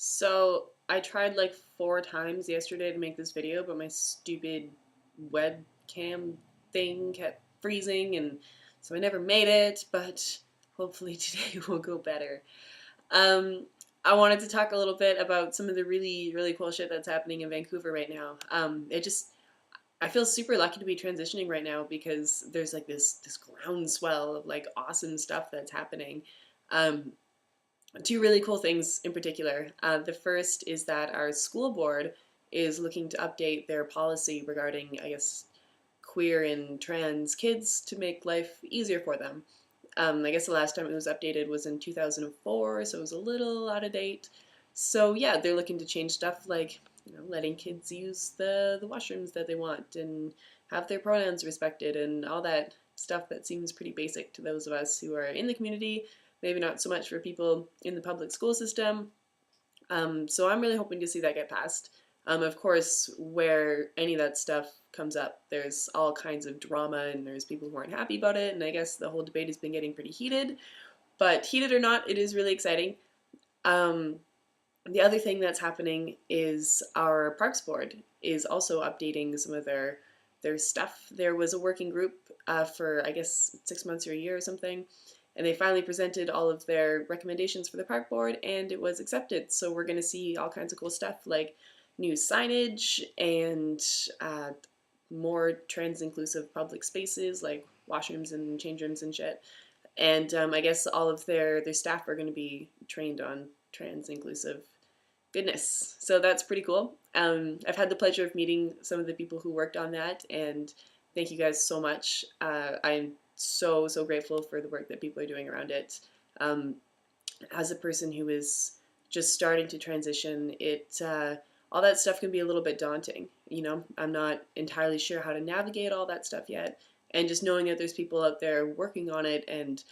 So I tried like 4 times yesterday to make this video, but my stupid webcam thing kept freezing, and so I never made it, but hopefully today will go better. Um, I wanted to talk a little bit about some of the really cool shit that's happening in Vancouver right now. I feel super lucky to be transitioning right now because there's like this groundswell of like awesome stuff that's happening. Um, Two really cool things in particular. The first is that our school board is looking to update their policy regarding, I guess, queer and trans kids to make life easier for them. I guess the last time it was updated was in 2004, so it was a little out of date. So yeah, they're looking to change stuff like, letting kids use the washrooms that they want and have their pronouns respected and all that stuff that seems pretty basic to those of us who are in the community, maybe not so much for people in the public school system. So I'm really hoping to see that get passed. Of course, where any of that stuff comes up, there's all kinds of drama and there's people who aren't happy about it, and I guess the whole debate has been getting pretty heated. But heated or not, it is really exciting. Um, the other thing that's happening is our Parks Board is also updating some of their stuff. There was a working group for, I guess, 6 months or a year or something, and they finally presented all of their recommendations for the park board, and it was accepted. So we're going to see all kinds of cool stuff like new signage and more trans-inclusive public spaces like washrooms and change rooms and shit. And I guess all of their staff are going to be trained on trans-inclusive goodness. So that's pretty cool. I've had the pleasure of meeting some of the people who worked on that, and thank you guys so much. I'm so grateful for the work that people are doing around it. As a person who is just starting to transition, all that stuff can be a little bit daunting. I'm not entirely sure how to navigate all that stuff yet, and just knowing that there's people out there working on it, and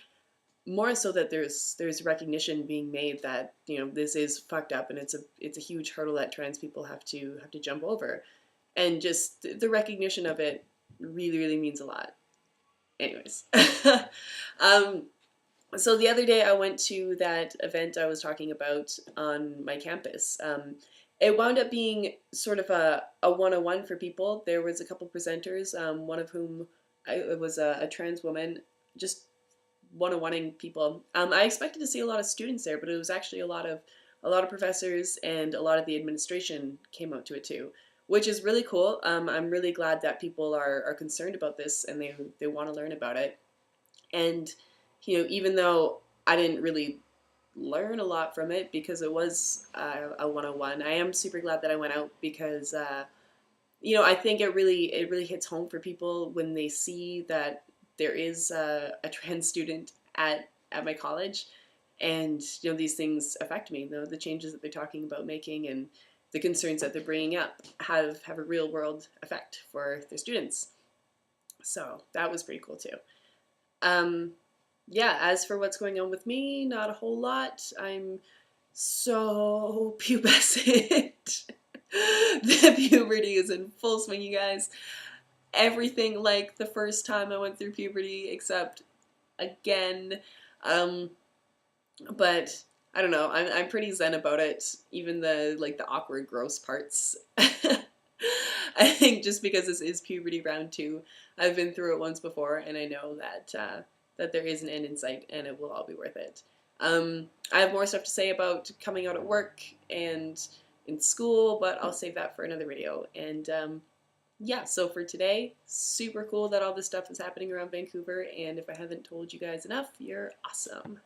more so that there's recognition being made that this is fucked up and it's a huge hurdle that trans people have to jump over, and just the recognition of it really means a lot. Anyways, so the other day I went to that event I was talking about on my campus. It wound up being sort of a 101 for people. There was a couple presenters, one of whom was a trans woman, just 101ing people. I expected to see a lot of students there, but it was actually a lot of professors, and a lot of the administration came out to it too, which is really cool. I'm really glad that people are concerned about this and they want to learn about it. And even though I didn't really learn a lot from it because it was a 101, I am super glad that I went out because I think it really hits home for people when they see that there is a trans student at my college, and these things affect me. The changes that they're talking about making and the concerns that they're bringing up have a real world effect for their students. So that was pretty cool too. Yeah, as for what's going on with me, not a whole lot. I'm so pubescent. The puberty is in full swing, you guys. Everything like the first time I went through puberty, except again. But I don't know. I'm pretty zen about it. Even the awkward, gross parts. I think just because this is puberty round 2, I've been through it once before, and I know that there is an end in sight, and it will all be worth it. I have more stuff to say about coming out at work and in school, but I'll save that for another video. And yeah, so for today, super cool that all this stuff is happening around Vancouver, and if I haven't told you guys enough, you're awesome.